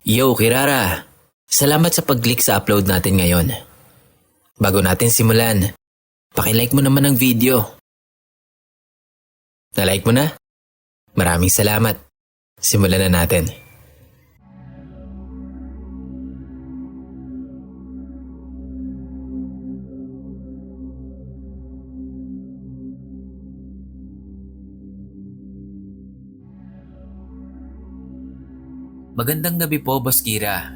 Yo, Kirara! Salamat sa pag-click sa upload natin ngayon. Bago natin simulan, paki-like mo naman ang video. Na-like mo na? Maraming salamat. Simulan na natin. Magandang gabi po, Boss Kira.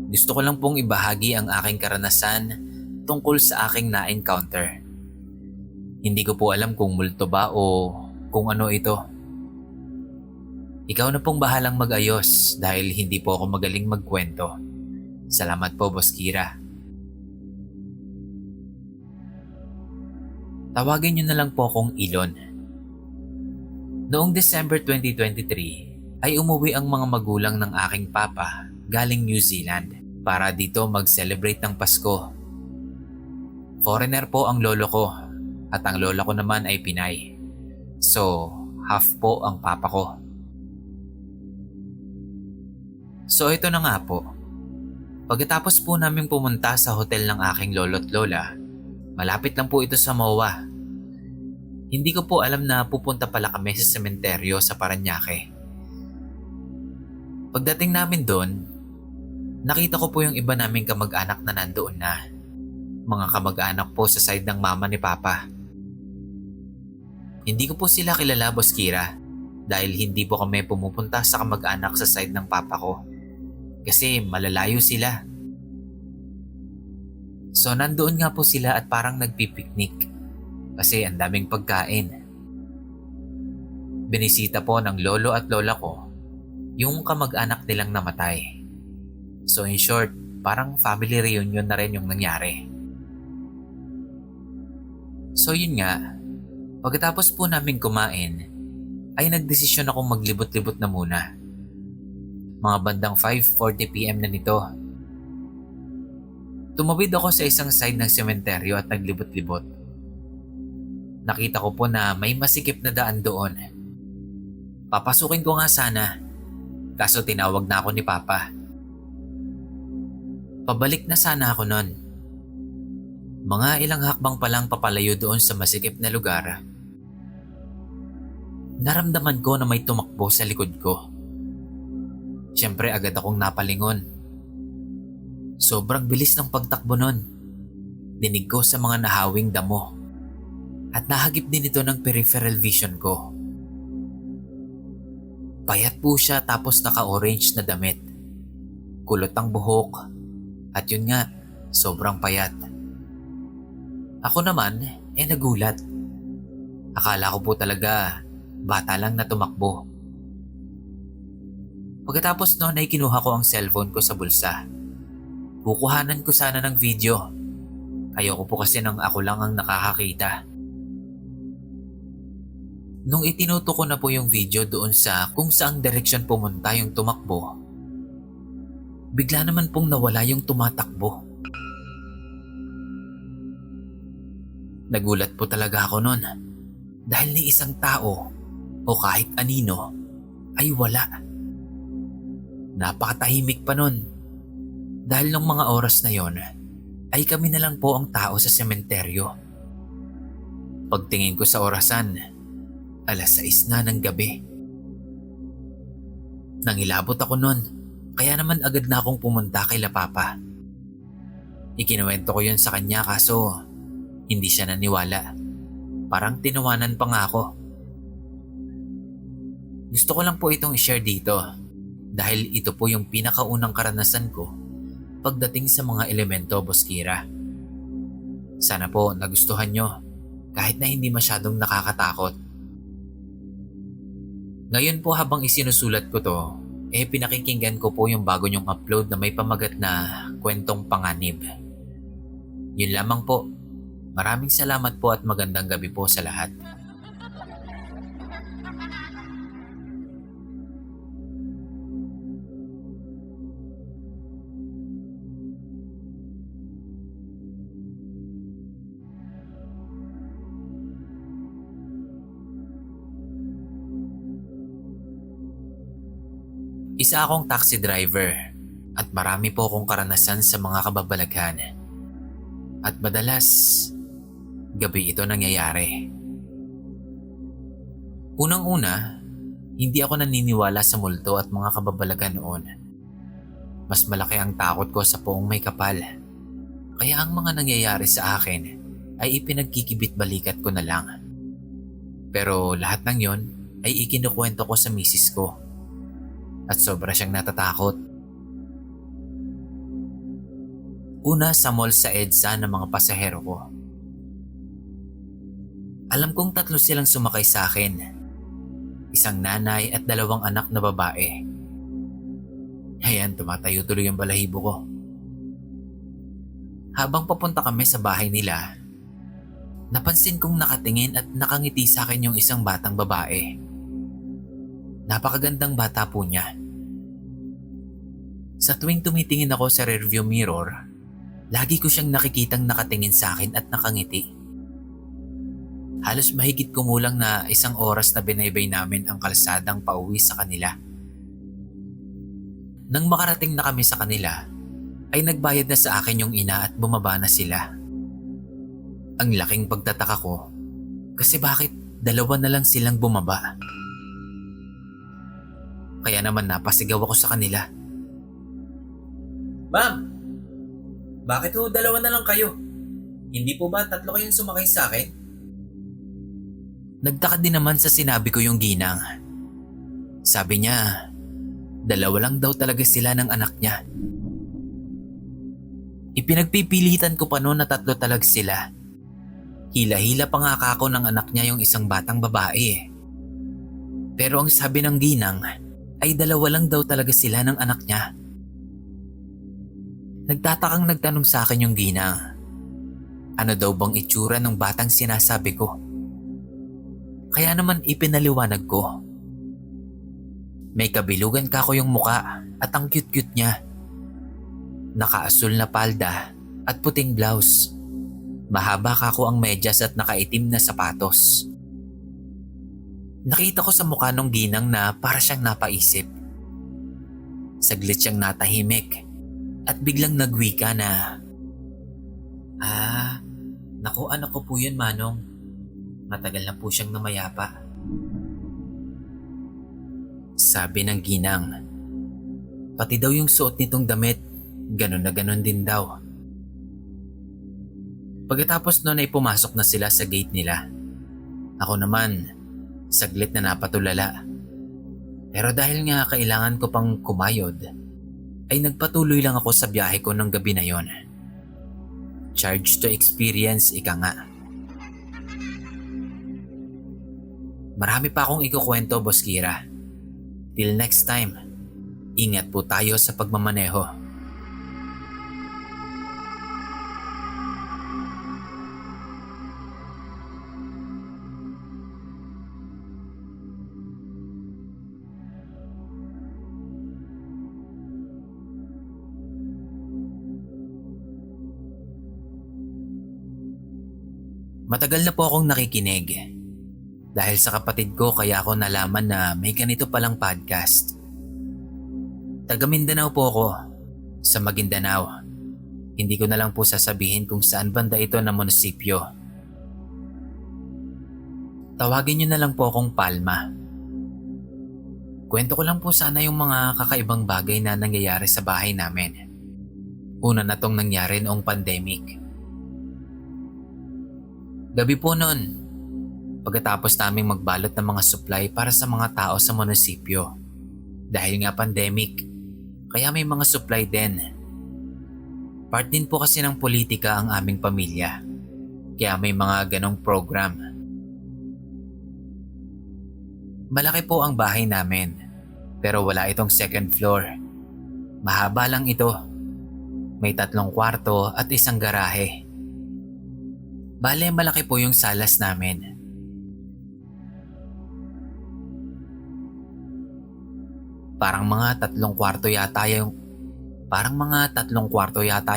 Gusto ko lang pong ibahagi ang aking karanasan tungkol sa aking na-encounter. Hindi ko po alam kung multo ba o kung ano ito. Ikaw na pong bahalang mag-ayos dahil hindi po ako magaling magkwento. Salamat po, Boss Kira. Tawagin niyo na lang po akong Ilon. Noong December 2023, ay umuwi ang mga magulang ng aking papa galing New Zealand para dito mag-celebrate ng Pasko. Foreigner po ang lolo ko at ang lola ko naman ay Pinay. So, half po ang papa ko. So ito na nga po. Pagkatapos po namin pumunta sa hotel ng aking lolo't lola, malapit lang po ito sa MOA. Hindi ko po alam na pupunta pala kami sa sementeryo sa Parañaque. Pagdating namin doon, nakita ko po yung iba naming kamag-anak na nandoon na. Mga kamag-anak po sa side ng mama ni Papa. Hindi ko po sila kilala, Boss Kira, dahil hindi po kami pumupunta sa kamag-anak sa side ng Papa ko. Kasi malalayo sila. So nandoon nga po sila at parang nagpipiknik kasi ang daming pagkain. Binisita po ng lolo at lola ko yung kamag-anak nilang namatay. So in short, parang family reunion na rin yung nangyari. So yun nga, pagkatapos po namin kumain, ay nagdesisyon akong maglibot-libot na muna. Mga bandang 5:40 PM na nito. Tumawid ako sa isang side ng sementeryo at naglibot-libot. Nakita ko po na may masikip na daan doon. Papasukin ko nga sana, kaso tinawag na ako ni Papa. Pabalik na sana ako nun. Mga ilang hakbang pa lang papalayo doon sa masikip na lugar. Naramdaman ko na may tumakbo sa likod ko. Siyempre agad akong napalingon. Sobrang bilis ng pagtakbo nun. Dinig ko sa mga nahawing damo. At nahagip din ito ng peripheral vision ko. Payat po siya tapos naka-orange na damit. Kulot ang buhok. At yun nga, sobrang payat. Ako naman, nagulat. Akala ko po talaga, bata lang na tumakbo. Pagkatapos noon ay kinuha ko ang cellphone ko sa bulsa. Kukuhanan ko sana ng video. Ayoko po kasi nang ako lang ang nakakakita. Nung itinuto ko na po yung video doon sa kung saang direksyon pumunta yung tumakbo, bigla naman pong nawala yung tumatakbo. Nagulat po talaga ako noon dahil ni isang tao o kahit anino ay wala. Napakatahimik pa nun dahil nung mga oras na yon ay kami na lang po ang tao sa sementeryo. Pagtingin ko sa orasan, 6:00 na ng gabi. Nangilabot ako nun, kaya naman agad na akong pumunta kay la Papa. Ikinuwento ko yun sa kanya kaso hindi siya naniwala. Parang tinawanan pa nga ako. Gusto ko lang po itong i-share dito dahil ito po yung pinakaunang karanasan ko pagdating sa mga elemento, Boss Kira. Sana po nagustuhan nyo kahit na hindi masyadong nakakatakot. Ngayon po habang isinusulat ko to, pinakikinggan ko po yung bago nyong upload na may pamagat na kwentong panganib. Yun lamang po. Maraming salamat po at magandang gabi po sa lahat. Isa akong taxi driver At marami po akong karanasan sa mga kababalaghan. At madalas, gabi ito nangyayari. Unang-una, hindi ako naniniwala sa multo at mga kababalagan noon. Mas malaki ang takot ko sa poong may kapal. Kaya ang mga nangyayari sa akin ay ipinagkikibit-balikat ko na lang. Pero lahat ng yon ay ikinukwento ko sa misis ko. At sobra siyang natatakot. Una sa mall sa EDSA ng mga pasahero ko. Alam kong 3 silang sumakay sa akin. Isang nanay at 2 anak na babae. Ayan, tumatayo tuloy ang balahibo ko. Habang papunta kami sa bahay nila, napansin kong nakatingin at nakangiti sa akin yung isang batang babae. Napakagandang bata po niya. Sa tuwing tumitingin ako sa rearview mirror, lagi ko siyang nakikitang nakatingin sa akin at nakangiti. Halos mahigit kumulang na 1 oras na binaybay namin ang kalsadang pauwi sa kanila. Nang makarating na kami sa kanila, ay nagbayad na sa akin yung ina at bumaba na sila. Ang laking pagtataka ko kasi bakit 2 na lang silang bumaba? Kaya naman napasigaw ako sa kanila. Ma'am, bakit ho 2 na lang kayo? Hindi po ba 3 kayong sumakay sa akin? Nagtaka din naman sa sinabi ko yung ginang. Sabi niya, 2 lang daw talaga sila ng anak niya. Ipinagpipilitan ko pa noon na 3 talaga sila. Hila-hila pa nga ako ng anak niya yung isang batang babae. Pero ang sabi ng ginang ay 2 lang daw talaga sila ng anak niya. Nagtatakang nagtanong sa akin yung ginang. Ano daw bang itsura ng batang sinasabi ko? Kaya naman ipinaliwanag ko. May kabilugan ka ko yung muka at ang cute-cute niya. Nakaasul na palda at puting blouse. Mahaba ka ko ang medyas at nakaitim na sapatos. Nakita ko sa mukha ng ginang na para siyang napaisip. Saglit siyang natahimik at biglang nagwika na, naku, anak ko po yun, Manong. Matagal na po siyang namayapa. Sabi ng ginang, pati daw yung suot nitong damit, ganon na ganon din daw. Pagkatapos noon ay pumasok na sila sa gate nila. Ako naman, saglit na napatulala. Pero dahil nga kailangan ko pang kumayod, ay nagpatuloy lang ako sa biyahe ko ng gabi na yon. Charge to experience, ika nga. Marami pa akong ikukwento, Boss Kira. Till next time, ingat po tayo sa pagmamaneho. Matagal na po akong nakikinig. Dahil sa kapatid ko kaya ako nalaman na may ganito palang podcast. Taga Mindanao po ako, sa Maguindanao. Hindi ko na lang po sasabihin kung saan banda ito na munisipyo. Tawagin niyo na lang po akong Palma. Kwento ko lang po sana yung mga kakaibang bagay na nangyayari sa bahay namin. Una na tong nangyari noong pandemic. Gabi po noon, pagkatapos naming magbalot ng mga supply para sa mga tao sa munisipyo. Dahil nga pandemic, kaya may mga supply din. Part din po kasi ng politika ang aming pamilya, kaya may mga ganong program. Malaki po ang bahay namin, pero wala itong second floor. Mahaba lang ito. May 3 kwarto at 1 garahe. Bale, malaki po yung salas namin. Parang mga 3 kwarto yata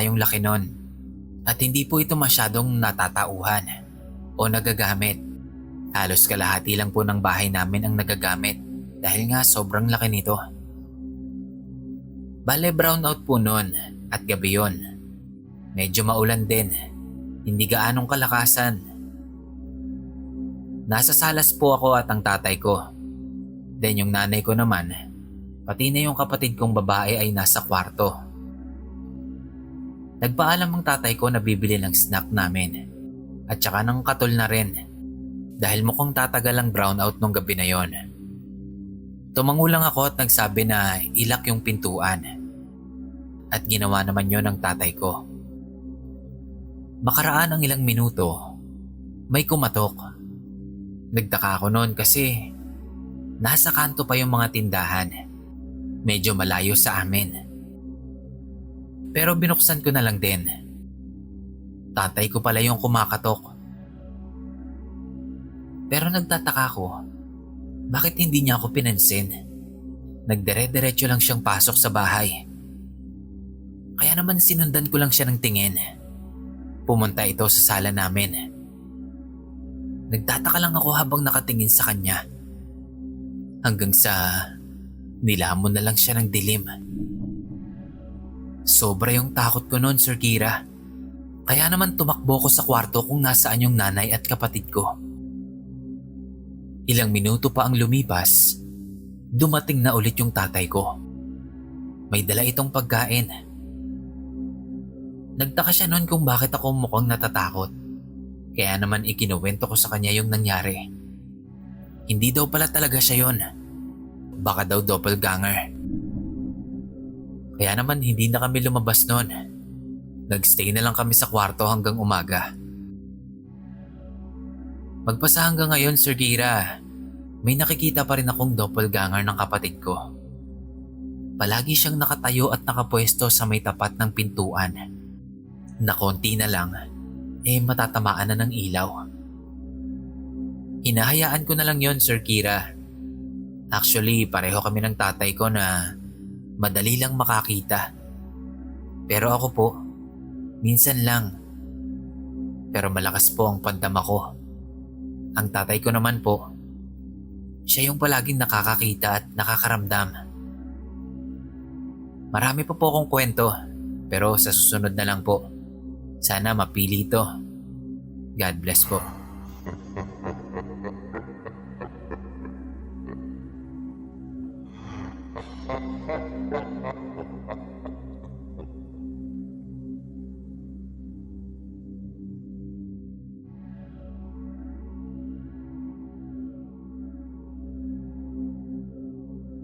yung laki nun. At hindi po ito masyadong natatauhan o nagagamit. Halos kalahati lang po ng bahay namin ang nagagamit dahil nga sobrang laki nito. Bale brownout po noon at gabi yon. Medyo maulan din, hindi gaanong kalakasan. Nasa salas po ako at ang tatay ko. Then yung nanay ko naman, pati na yung kapatid kong babae ay nasa kwarto. Nagpaalam ang tatay ko na bibili ng snack namin at saka ng katol na rin dahil mukhang tatagal ang brownout nung gabi na yon. Tumango lang ako at nagsabi na ilak yung pintuan at ginawa naman yon ng tatay ko. Makaraan ang ilang minuto, may kumatok. Nagtaka ako noon kasi nasa kanto pa yung mga tindahan. Medyo malayo sa amin. Pero binuksan ko na lang din. Tatay ko pala yung kumakatok. Pero nagtataka ako, bakit hindi niya ako pinansin? Nagdire-diretso lang siyang pasok sa bahay. Kaya naman sinundan ko lang siya ng tingin. Pumunta ito sa sala namin. Nagtataka lang ako habang nakatingin sa kanya. Hanggang sa nilamon na lang siya ng dilim. Sobra yung takot ko noon, Sir Kira. Kaya naman tumakbo ko sa kwarto kung nasaan yung nanay at kapatid ko. Ilang minuto pa ang lumipas, dumating na ulit yung tatay ko. May dala itong pagkain. Nagtaka siya noon kung bakit ako mukhang natatakot. Kaya naman ikinuwento ko sa kanya yung nangyari. Hindi daw pala talaga siya yon. Baka daw doppelganger. Kaya naman hindi na kami lumabas noon. Nagstay na lang kami sa kwarto hanggang umaga. Magpasa hanggang ngayon, Sir Kira, may nakikita pa rin akong doppelganger ng kapatid ko. Palagi siyang nakatayo at nakapwesto sa may tapat ng pintuan. Na konti na lang, matatamaan na ng ilaw. Hinahayaan ko na lang yon, Sir Kira. Actually, pareho kami ng tatay ko na madali lang makakita. Pero ako po, minsan lang. Pero malakas po ang pandama ko. Ang tatay ko naman po, siya yung palaging nakakakita at nakakaramdam. Marami pa po akong kwento, pero sa susunod na lang po. Sana mapili ito. God bless po.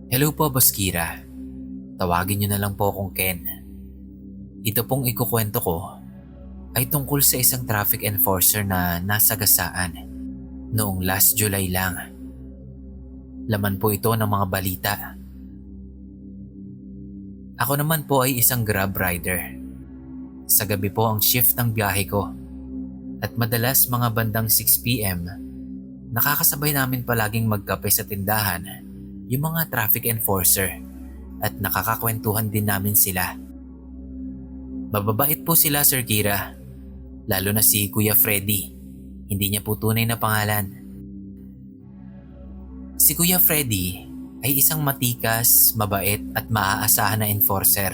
Hello po, Boss Kira. Tawagin niyo na lang po akong Ken. Ito pong ikukwento ko ay tungkol sa isang traffic enforcer na nasagasaan noong last July lang. Laman po ito ng mga balita. Ako naman po ay isang Grab rider. Sa gabi po ang shift ng biyahe ko at madalas mga bandang 6 p.m. nakakasabay namin palaging magkape sa tindahan yung mga traffic enforcer at nakakakwentuhan din namin sila. Mababait po sila, Sir Kira, lalo na si Kuya Freddy. Hindi niya po tunay na pangalan. Si Kuya Freddy ay isang matikas, mabait at maaasahan na enforcer.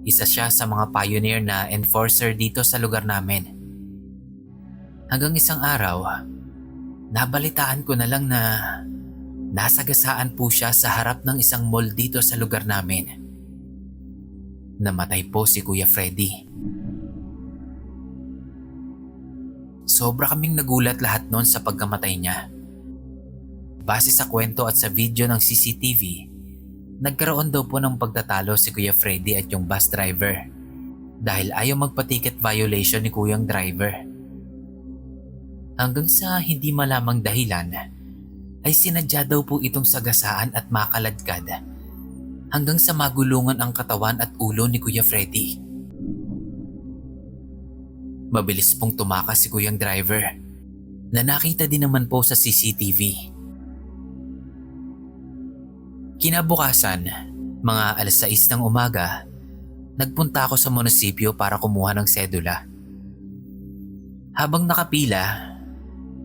Isa siya sa mga pioneer na enforcer dito sa lugar namin. Hanggang isang araw, nabalitaan ko na lang na nasagasaan po siya sa harap ng isang mall dito sa lugar namin. Namatay po si Kuya Freddy. Sobra kaming nagulat lahat noon sa pagkamatay niya. Base sa kwento at sa video ng CCTV, nagkaroon daw po ng pagtatalo si Kuya Freddy at yung bus driver dahil ayaw magpa-ticket violation ni Kuyang driver. Hanggang sa hindi malamang dahilan, ay sinadya daw po itong sagasaan at makaladkad hanggang sa magulungan ang katawan at ulo ni Kuya Freddy. Mabilis pong tumakas si Kuyang driver na nakita din naman po sa CCTV. Kinabukasan, mga 6:00 ng umaga, nagpunta ako sa munisipyo para kumuha ng sedula. Habang nakapila,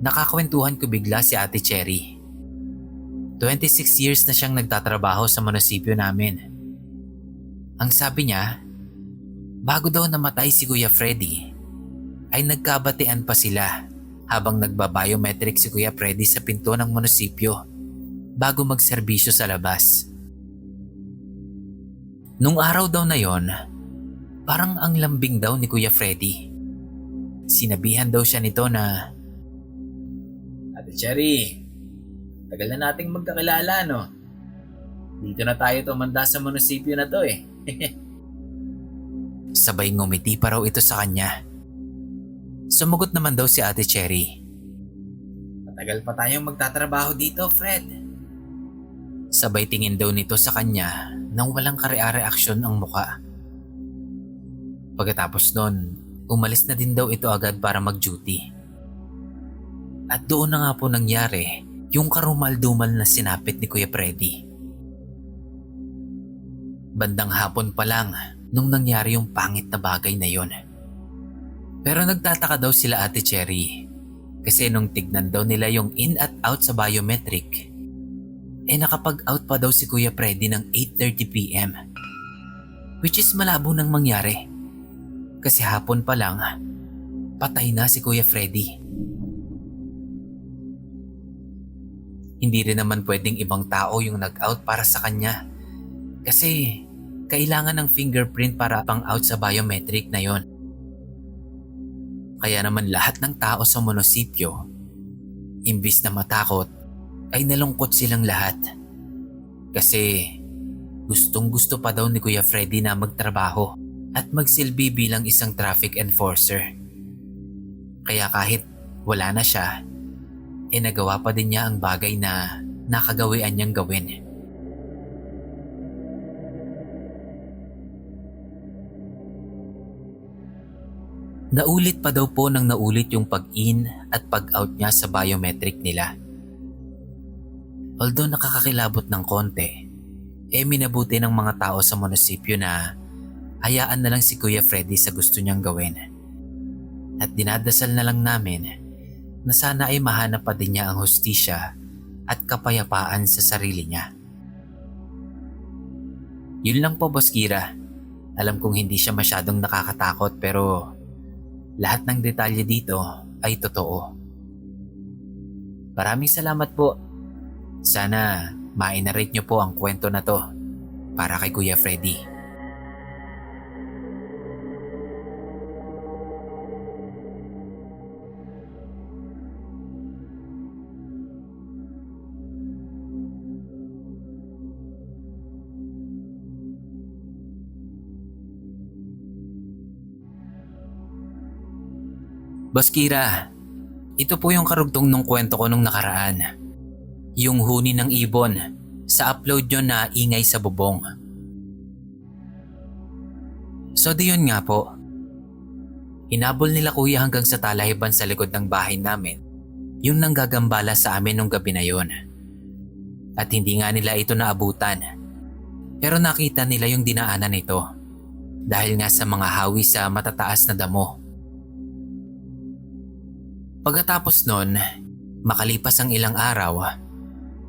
nakakwentuhan ko bigla si Ate Cherry. 26 years na siyang nagtatrabaho sa munisipyo namin. Ang sabi niya, bago daw namatay si Kuya Freddy, ay nagkabatean pa sila habang nagbabiometric si Kuya Freddy sa pinto ng munisipyo bago magserbisyo sa labas. Nung araw daw na yon, parang ang lambing daw ni Kuya Freddy. Sinabihan daw siya nito na, Ate Cherry, tagal na nating magkakilala, no? Dito na tayo tumanda sa munisipyo na to eh. Sabay ngumiti pa raw ito sa kanya. Sumagot naman daw si Ate Cherry, matagal pa tayong magtatrabaho dito, Fred. Sabay tingin daw nito sa kanya nang walang kare-reaksyon ang muka. Pagkatapos nun, umalis na din daw ito agad para mag-duty. At doon na nga po nangyari yung karumal-dumal na sinapit ni Kuya Freddy. Bandang hapon pa lang nung nangyari yung pangit na bagay na yon. Pero nagtataka daw sila Ate Cherry kasi nung tignan daw nila yung in at out sa biometric, nakapag-out pa daw si Kuya Freddy ng 8:30 PM. Which is malabo nang mangyari kasi hapon pa lang patay na si Kuya Freddy. Hindi rin naman pwedeng ibang tao yung nag-out para sa kanya kasi kailangan ng fingerprint para pang-out sa biometric na yon. Kaya naman lahat ng tao sa munisipyo, imbis na matakot, ay nalungkot silang lahat. Kasi gustong gusto pa daw ni Kuya Freddy na magtrabaho at magsilbi bilang isang traffic enforcer. Kaya kahit wala na siya, nagawa pa din niya ang bagay na nakagawian niyang gawin. Naulit pa daw po nang naulit yung pag-in at pag-out niya sa biometric nila. Although nakakakilabot ng konti, minabuti ng mga tao sa munisipyo na hayaan na lang si Kuya Freddy sa gusto niyang gawin. At dinadasal na lang namin na sana ay mahanap pa din niya ang hustisya at kapayapaan sa sarili niya. Yun lang po, Boss Kira. Alam kong hindi siya masyadong nakakatakot pero lahat ng detalye dito ay totoo. Maraming salamat po. Sana ma-narrate niyo po ang kwento na to para kay Kuya Freddy. Boss Kira, ito po yung karugtong ng kwento ko nung nakaraan. Yung huni ng ibon sa upload nyo na ingay sa bubong. So diyon nga po. Hinabol nila kuya hanggang sa talahiban sa likod ng bahay namin yung nanggagambala sa amin nung gabi na yon. At hindi nga nila ito naabutan. Pero nakita nila yung dinaanan nito dahil nga sa mga hawi sa matataas na damo. Pagkatapos nun, makalipas ang ilang araw,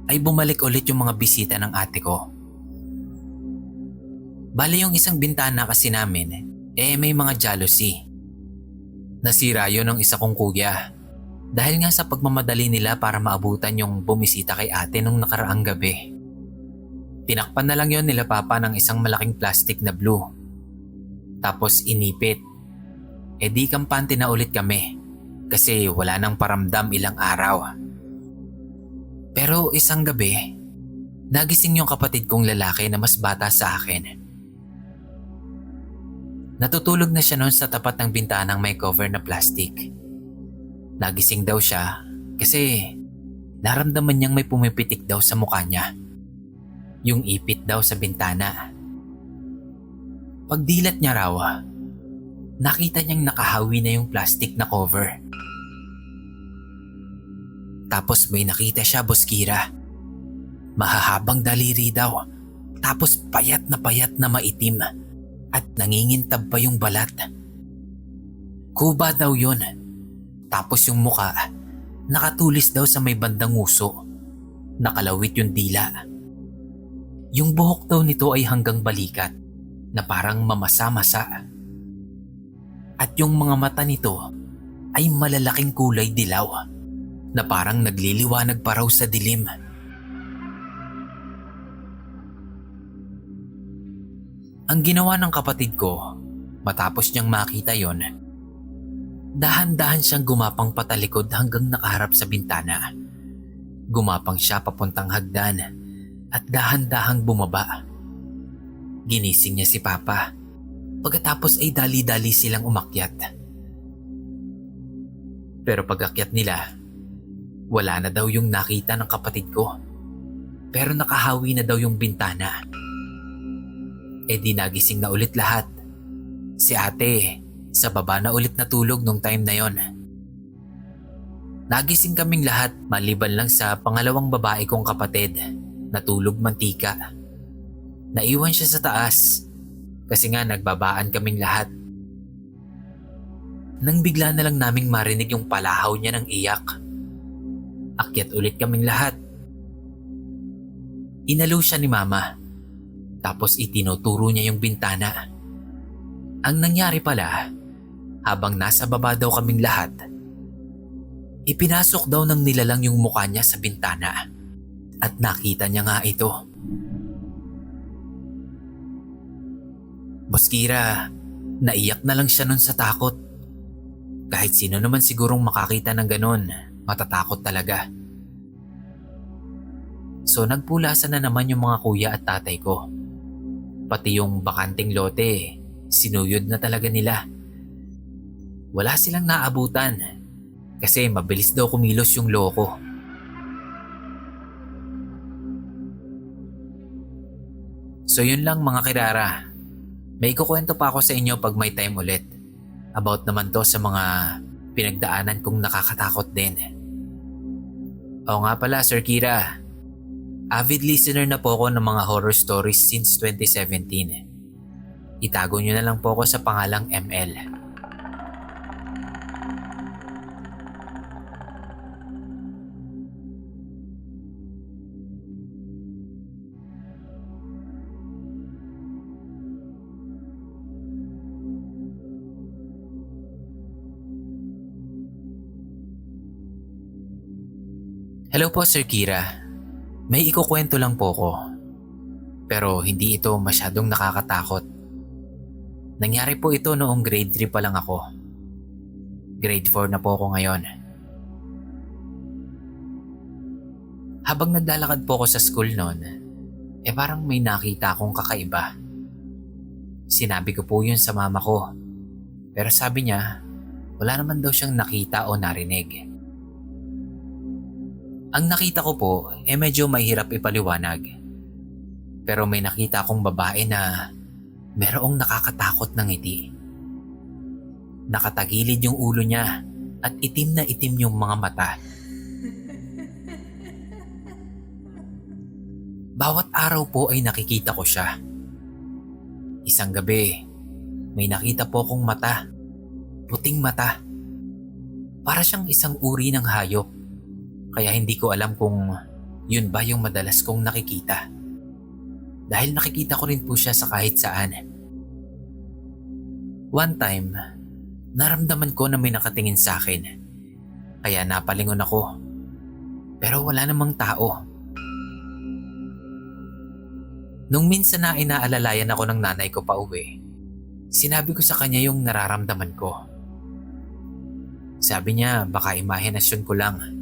ay bumalik ulit yung mga bisita ng ate ko. Bali yung isang bintana kasi namin, may mga jealousy. Nasira yun ng isa kong kuya dahil nga sa pagmamadali nila para maabutan yung bumisita kay ate nung nakaraang gabi. Tinakpan na lang yon nila papa ng isang malaking plastic na blue. Tapos inipit. Di kampante na ulit kami. Kasi wala nang paramdam ilang araw. Pero isang gabi, nagising yung kapatid kong lalaki na mas bata sa akin. Natutulog na siya noon sa tapat ng bintanang may cover na plastic. Nagising daw siya kasi naramdaman niyang may pumipitik daw sa mukha niya. Yung ipit daw sa bintana. Pagdilat niya raw, nakita niyang nakahawi na yung plastic na cover. Tapos may nakita siya, Boss Kira. Mahahabang daliri daw. Tapos payat na maitim. At nangingintab pa yung balat. Kuba daw yun. Tapos yung muka, nakatulis daw sa may bandang nguso. Nakalawit yung dila. Yung buhok daw nito ay hanggang balikat. na parang mamasa-masa. At yung mga mata nito ay malalaking kulay dilaw na parang nagliliwanag pa raw sa dilim. Ang ginawa ng kapatid ko matapos niyang makita yon, dahan-dahan siyang gumapang patalikod hanggang nakaharap sa bintana. Gumapang siya papuntang hagdan at dahan-dahang bumaba. Ginising niya si Papa. Pagkatapos ay dali-dali silang umakyat. Pero pag-akyat nila, wala na daw yung nakita ng kapatid ko. Pero nakahawi na daw yung bintana. E di nagising na ulit lahat. Si ate, sa baba na ulit natulog nung time na yon. Nagising kaming lahat maliban lang sa pangalawang babae kong kapatid, natulog mantika. Naiwan siya sa taas kasi nga nagbabaan kaming lahat. Nang bigla na lang naming marinig yung palahaw niya ng iyak. Akyat ulit kaming lahat. Inalo siya ni Mama. Tapos itinuturo niya yung bintana. Ang nangyari pala, habang nasa baba daw kaming lahat, ipinasok daw ng nilalang yung mukha niya sa bintana at nakita niya nga ito. Boss Kira, naiyak na lang siya nun sa takot. Kahit sino naman sigurong makakita ng ganon, matatakot talaga. So nagpulasan na naman yung mga kuya at tatay ko. Pati yung bakanting lote, sinuyod na talaga nila. Wala silang naabutan kasi mabilis daw kumilos yung loko. So yun lang mga kirara. May ikukwento pa ako sa inyo pag may time ulit. About naman to sa mga pinagdaanan kong nakakatakot din. Oo nga pala Sir Kira, avid listener na po ako ng mga horror stories since 2017. Itago nyo na lang po ako sa pangalang ML. Hello po Sir Kira. May ikukwento lang po ko. Pero hindi ito masyadong nakakatakot. Nangyari po ito noong grade 3 pa lang ako. Grade 4 na po ako ngayon. Habang naglalakad po ako sa school noon, parang may nakita akong kakaiba. Sinabi ko po yun sa mama ko. Pero sabi niya, wala naman daw siyang nakita o narinig. Ang nakita ko po medyo mahirap ipaliwanag. Pero may nakita akong babae na merong nakakatakot na ngiti. Nakatagilid yung ulo niya at itim na itim yung mga mata. Bawat araw po ay nakikita ko siya. Isang gabi, may nakita po akong mata. Puting mata. Para siyang isang uri ng hayop. Kaya hindi ko alam kung yun ba yung madalas kong nakikita. Dahil nakikita ko rin po siya sa kahit saan. One time, naramdaman ko na may nakatingin sa akin. Kaya napalingon ako. Pero wala namang tao. Nung minsan na inaalalayan ako ng nanay ko pa uwi, sinabi ko sa kanya yung nararamdaman ko. Sabi niya baka imahinasyon ko lang.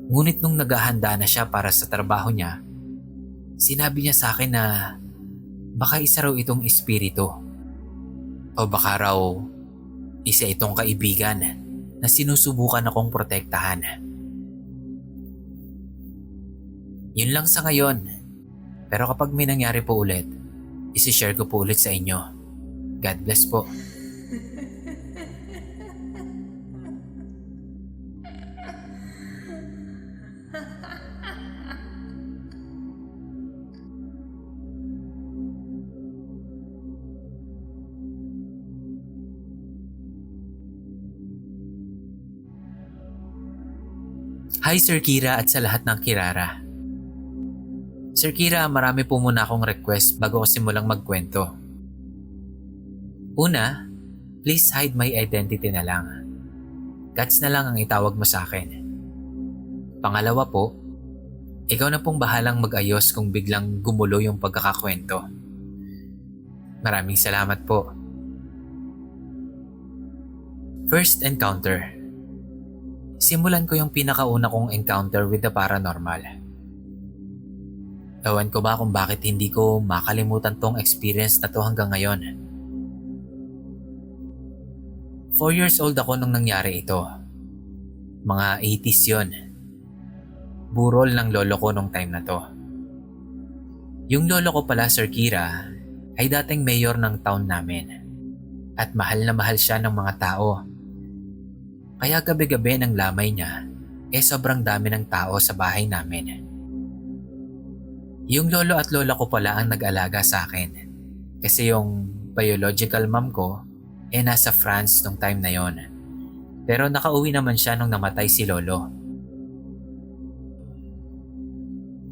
Ngunit nung naghahanda na siya para sa trabaho niya, sinabi niya sa akin na baka isa raw itong espiritu. O baka raw isa itong kaibigan na sinusubukan akong protektahan. Yun lang sa ngayon. Pero kapag may nangyari po ulit, isi-share ko po ulit sa inyo. God bless po. Hi Sir Kira at sa lahat ng Kirara. Sir Kira, marami po muna akong request bago ko simulang magkwento. Una, please hide my identity na lang. Kats na lang ang itawag mo sa akin. Pangalawa po, ikaw na pong bahalang mag-ayos kung biglang gumulo yung pagkakakwento. Maraming salamat po. First encounter. Simulan ko yung pinakauna kong encounter with the paranormal. Ewan ko ba kung bakit hindi ko makalimutan tong experience na to hanggang ngayon. 4 years old ako nung nangyari ito. Mga 80s yun. Burol ng lolo ko nung time na to. Yung lolo ko pala, Sir Kira, ay dating mayor ng town namin. At mahal na mahal siya ng mga tao. Kaya gabi-gabi ng lamay niya, sobrang dami ng tao sa bahay namin. Yung lolo at lola ko pala ang nag-alaga sa akin. Kasi yung biological mom ko, nasa France nung time na yon. Pero nakauwi naman siya nung namatay si lolo.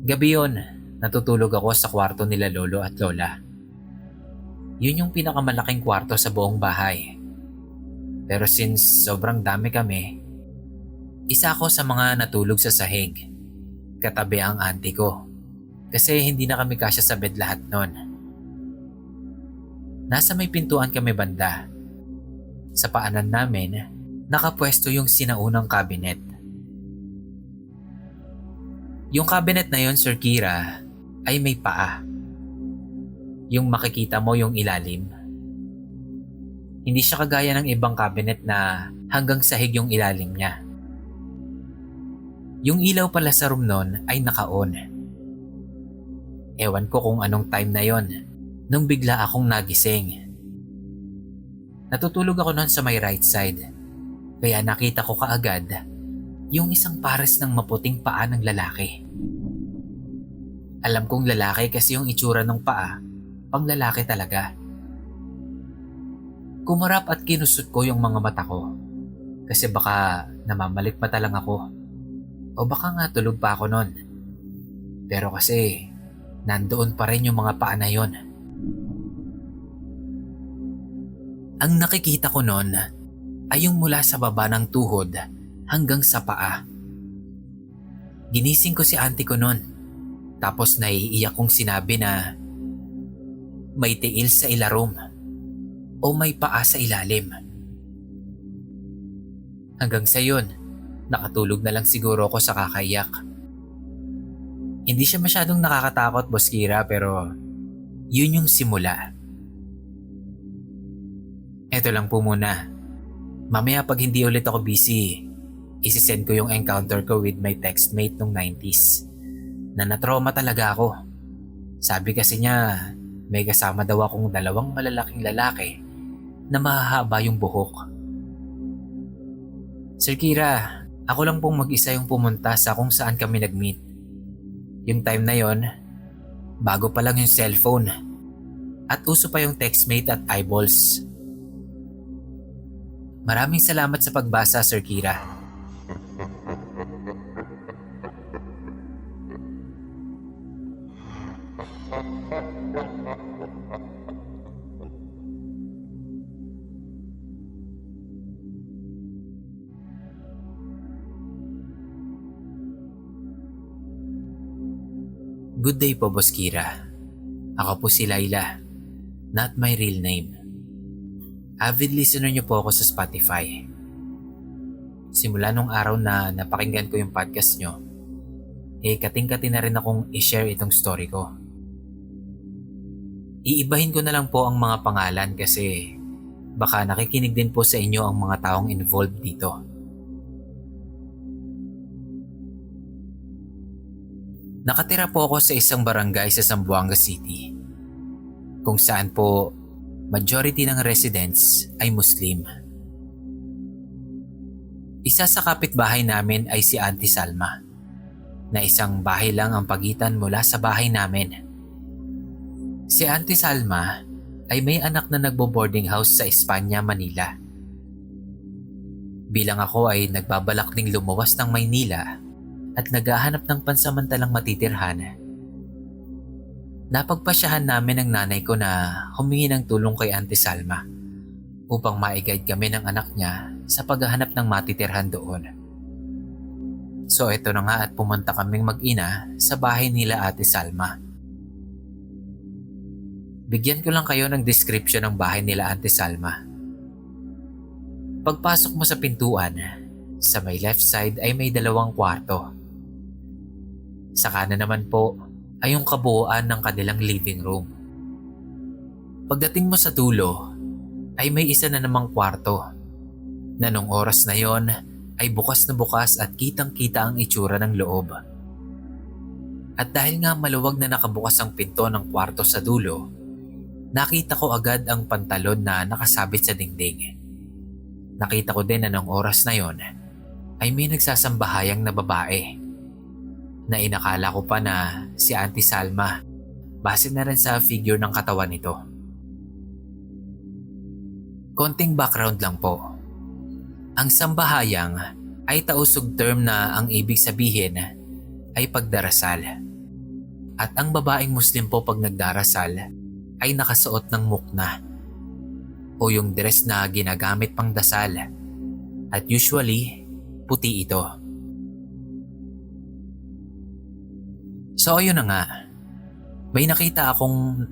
Gabi yon, natutulog ako sa kwarto nila lolo at lola. Yun yung pinakamalaking kwarto sa buong bahay. Pero since sobrang dami kami, isa ako sa mga natulog sa sahig. Katabi ang auntie ko. Kasi hindi na kami kasya sa bed lahat nun. Nasa may pintuan kami banda. Sa paanan namin, nakapwesto yung sinaunang cabinet. Yung cabinet na yon, Sir Kira, ay may paa. Yung makikita mo yung ilalim. Hindi siya kagaya ng ibang cabinet na hanggang sahig yung ilalim niya. Yung ilaw pala sa room nun ay naka-on. Ewan ko kung anong time na yon nung bigla akong nagising. Natutulog ako noon sa may right side, kaya nakita ko kaagad yung isang pares ng maputing paa ng lalaki. Alam kong lalaki kasi yung itsura ng paa, pang lalaki talaga. Kumarap at kinusot ko yung mga mata ko kasi baka namamalikmata lang ako o baka nga tulog pa ako noon. Pero kasi nandoon pa rin yung mga paa na yon. Ang nakikita ko noon ay yung mula sa baba ng tuhod hanggang sa paa. Ginising ko si auntie ko noon, tapos naiiyak kong sinabi na may tiil sa ilarom o may paa sa ilalim. Hanggang sa yun, nakatulog na lang siguro ako sa kakaiyak. Hindi siya masyadong nakakatakot, Boss Kira, pero yun yung simula. Eto lang po muna. Mamaya pag hindi ulit ako busy, isisend ko yung encounter ko with my textmate nung 90s. Na natrauma talaga ako. Sabi kasi niya, may kasama daw akong 2 malalaking lalaki na mahahaba yung buhok. Sir Kira, ako lang pong mag-isa yung pumunta sa kung saan kami nag-meet. Yung time na yon, bago pa lang yung cellphone. At uso pa yung textmate at eyeballs. Maraming salamat sa pagbasa, Sir Kira. Good day po, Boss Kira. Ako po si Laila, not my real name. Avid listener niyo po ako sa Spotify. Simula nung araw na napakinggan ko yung podcast niyo, kating-kati na rin akong i-share itong story ko. Iibahin ko na lang po ang mga pangalan kasi baka nakikinig din po sa inyo ang mga taong involved dito. Nakatira po ako sa isang barangay sa Zamboanga City, kung saan po majority ng residents ay Muslim. Isa sa kapitbahay namin ay si Auntie Salma, na isang bahay lang ang pagitan mula sa bahay namin. Si Auntie Salma ay may anak na nagbo-boarding house sa Espanya, Manila. Bilang ako ay nagbabalak ding lumuwas ng Maynila at naghahanap ng pansamantalang matitirhan, napagpasyahan namin ng nanay ko na humingi ng tulong kay Auntie Salma upang ma-guide kami ng anak niya sa paghahanap ng matitirhan doon. So ito na nga at pumunta kaming mag-ina sa bahay nila Ate Salma. Bigyan ko lang kayo ng description ng bahay nila Ate Salma. Pagpasok mo sa pintuan, sa may left side ay may 2 kwarto. Sa kanan naman po ay yung kabuuan ng kanilang living room. Pagdating mo sa dulo ay may isa na namang kwarto na nung oras na yon ay bukas na bukas at kitang-kita ang itsura ng loob. At dahil nga maluwag na nakabukas ang pinto ng kwarto sa dulo, nakita ko agad ang pantalon na nakasabit sa dingding. Nakita ko din na nung oras na yon ay may nagsasambahayang na babae na inakala ko pa na si Auntie Salma base na rin sa figure ng katawan nito. Konting background lang po. Ang sambahayang ay tausog term na ang ibig sabihin ay pagdarasal. At ang babaeng Muslim po pag nagdarasal ay nakasuot ng mukna o yung dress na ginagamit pang dasal at usually puti ito. So ayun na nga, may nakita akong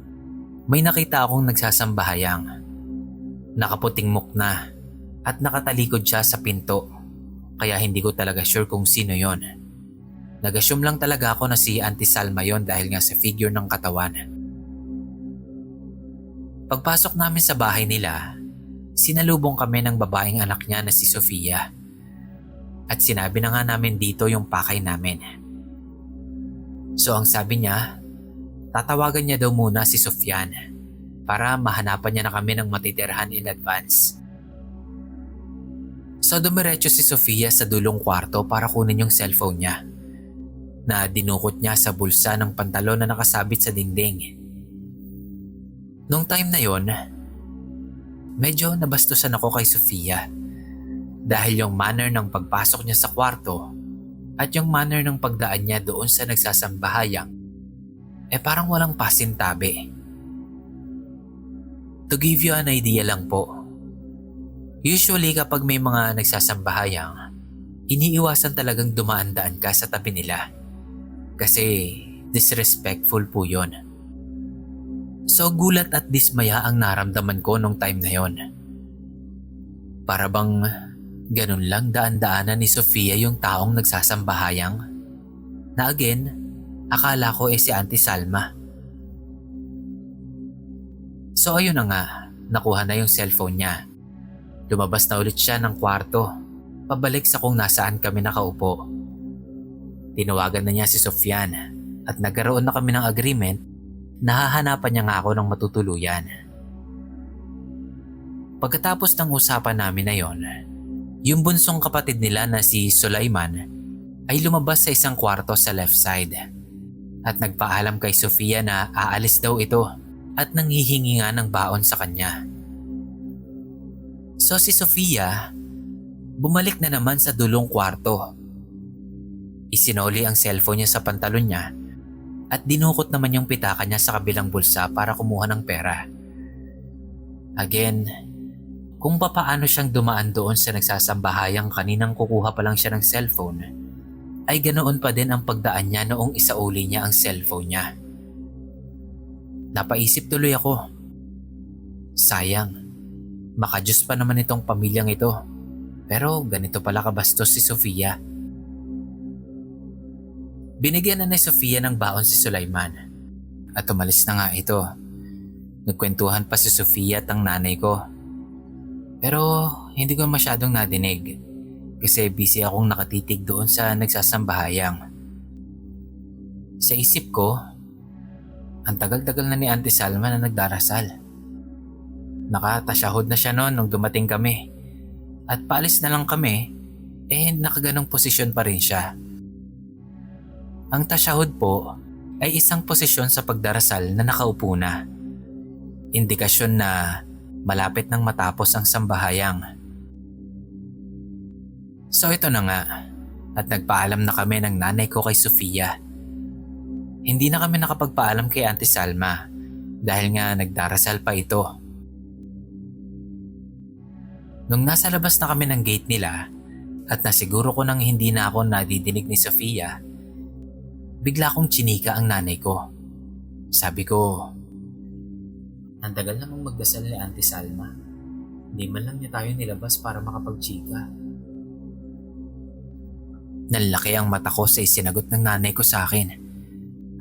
nagsasambahayang, nakaputing mukna at nakatalikod siya sa pinto, kaya hindi ko talaga sure kung sino yon. Nag-assume lang talaga ako na si Auntie Salma yon dahil nga sa figure ng katawan. Pagpasok namin sa bahay nila, sinalubong kami ng babaeng anak niya na si Sofia. At sinabi na nga namin dito yung pakay namin. So ang sabi niya, tatawagan niya daw muna si Sofyan para mahanapan niya na kami ng matitirhan in advance. So dumiretso si Sofia sa dulong kwarto para kunin yung cellphone niya na dinukot niya sa bulsa ng pantalon na nakasabit sa dingding. Nung time na yon, medyo nabastusan ako kay Sofia dahil yung manner ng pagpasok niya sa kwarto at yung manner ng pagdaan niya doon sa nagsasambahayang parang walang pasintabi. To give you an idea lang po, usually kapag may mga nagsasambahayang, iniiwasan talagang dumaan-daan ka sa tabi nila kasi disrespectful po yon. So gulat at dismaya ang naramdaman ko nung time na yon. Para bang ganun lang daan-daanan ni Sofia yung taong nagsasambahayang na again, akala ko si Auntie Salma. So ayun na nga, nakuha na yung cellphone niya. Lumabas na ulit siya ng kwarto, pabalik sa kung nasaan kami nakaupo. Tinawagan na niya si Sofyan at nagkaroon na kami ng agreement na hahanapan niya nga ako ng matutuluyan. Pagkatapos ng usapan namin na yon, yung bunsong kapatid nila na si Sulaiman ay lumabas sa isang kwarto sa left side at nagpaalam kay Sofia na aalis daw ito at nanghihingi nga ng baon sa kanya. So si Sofia, bumalik na naman sa dulong kwarto. Isinoli ang cellphone niya sa pantalon niya at dinukot naman yung pitaka niya sa kabilang bulsa para kumuha ng pera. Again, kung papaano siyang dumaan doon sa nagsasambahayang kaninang kukuha pa lang siya ng cellphone, ay ganoon pa din ang pagdaan niya noong isauli niya ang cellphone niya. Napaisip tuloy ako, sayang, makajus pa naman itong pamilyang ito, pero ganito pala kabastos si Sofia. Binigyan na ni Sofia ng baon si Sulaiman at umalis na nga ito. Nagkwentuhan pa si Sofia at ang nanay ko. Pero hindi ko masyadong nadinig kasi busy akong nakatitig doon sa nagsasambahayang. Sa isip ko, ang tagal-tagal na ni Auntie Salma na nagdarasal. Nakatasyahod na siya noon nung dumating kami. At paalis na lang kami, nakaganong posisyon pa rin siya. Ang tasyahud po ay isang posisyon sa pagdarasal na nakaupo na. Indikasyon na malapit nang matapos ang sambahayang. So ito na nga, at nagpaalam na kami ng nanay ko kay Sofia. Hindi na kami nakapagpaalam kay Auntie Salma dahil nga nagdarasal pa ito. Nung nasa labas na kami ng gate nila at nasiguro ko nang hindi na ako nadidinig ni Sofia, bigla kong chinika ang nanay ko. Sabi ko, ang tagal namang magdasal ni Auntie Salma. Hindi man lang niya tayo nilabas para makapagchika. Nanlaki ang mata ko sa isinagot ng nanay ko sa akin.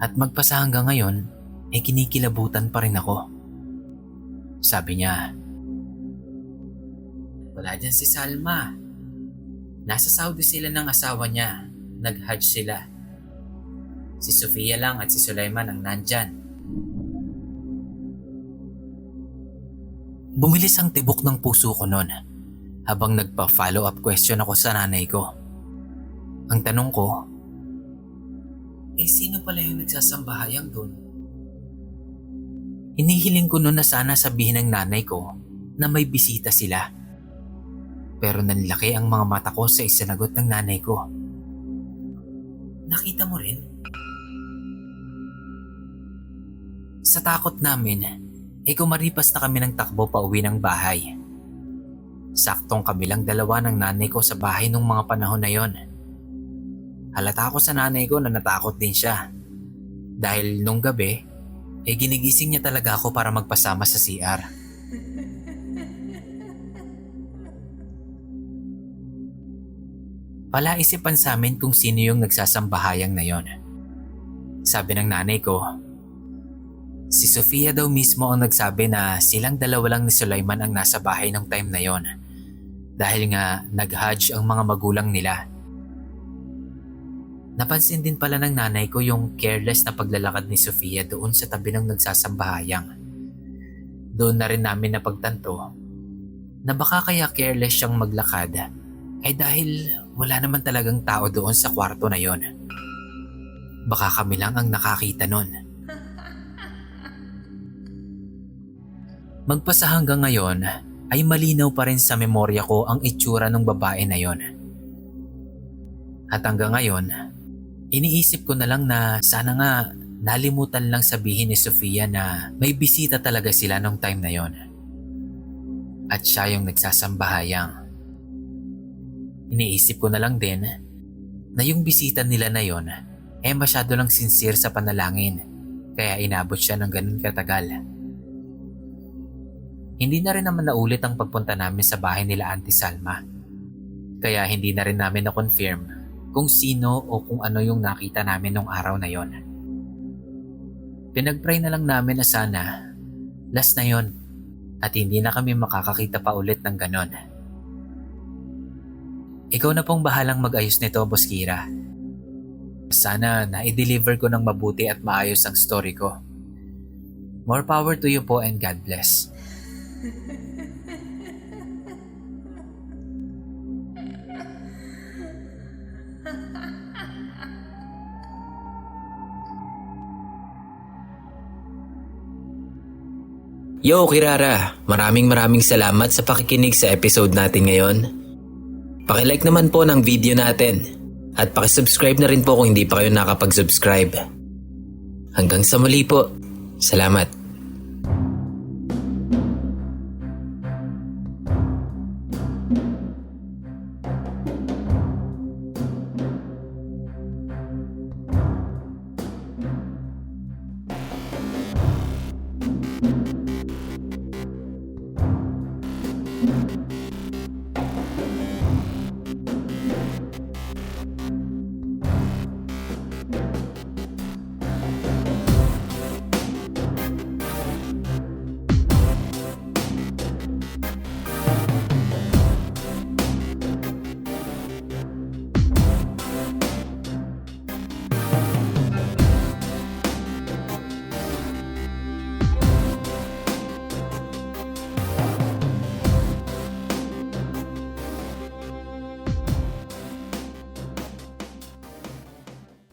At magpasa hanggang ngayon, kinikilabutan pa rin ako. Sabi niya, wala dyan si Salma. Nasa Saudi sila ng asawa niya. Nag-Hajj sila. Si Sofia lang at si Sulaiman ang nandyan. Bumilis ang tibok ng puso ko noon habang nagpa-follow up question ako sa nanay ko. Ang tanong ko, sino pala yung nagsasambahayang doon? Hinihiling ko noon na sana sabihin ng nanay ko na may bisita sila. Pero nanlaki ang mga mata ko sa isinagot ng nanay ko. Nakita mo rin? Sa takot namin, kumaripas na kami ng takbo pa uwi ng bahay. Saktong kabilang dalawa ng nanay ko sa bahay nung mga panahon na yon. Halata ko sa nanay ko na natakot din siya. Dahil nung gabi, ginigising niya talaga ako para magpasama sa CR. Palaisipan sa amin kung sino yung nagsasambahayang na yon. Sabi ng nanay ko, si Sofia daw mismo ang nagsabi na silang dalawa lang ni Sulaiman ang nasa bahay ng time na yon. Dahil nga nag-Hajj ang mga magulang nila. Napansin din pala ng nanay ko yung careless na paglalakad ni Sofia doon sa tabi ng nagsasambahayang. Doon na rin namin napagtanto na baka kaya careless siyang maglakad dahil wala naman talagang tao doon sa kwarto na yon. Baka kami lang ang nakakita nun. Magpasa hanggang ngayon ay malinaw pa rin sa memorya ko ang itsura ng babae na yon. At hanggang ngayon, iniisip ko na lang na sana nga nalimutan lang sabihin ni Sofia na may bisita talaga sila nung time na yon. At siya yung nagsasambahayang. Iniisip ko na lang din na yung bisita nila na yon masyado lang sincere sa panalangin kaya inabot siya ng ganun katagal. Hindi na rin naman naulit ang pagpunta namin sa bahay nila Auntie Salma. Kaya hindi na rin namin na-confirm kung sino o kung ano yung nakita namin nung araw na yon. Pinag-pray na lang namin na sana last na yon at hindi na kami makakakita pa ulit ng ganon. Ikaw na pong bahalang mag-ayos nito, Boss Kira. Sana na-deliver ko ng mabuti at maayos ang story ko. More power to you po and God bless. Yo Kirara, maraming salamat sa pakikinig sa episode natin ngayon. Pakilike naman po ng video natin at pakisubscribe na rin po kung hindi pa kayo nakapag-subscribe. Hanggang sa muli po. Salamat.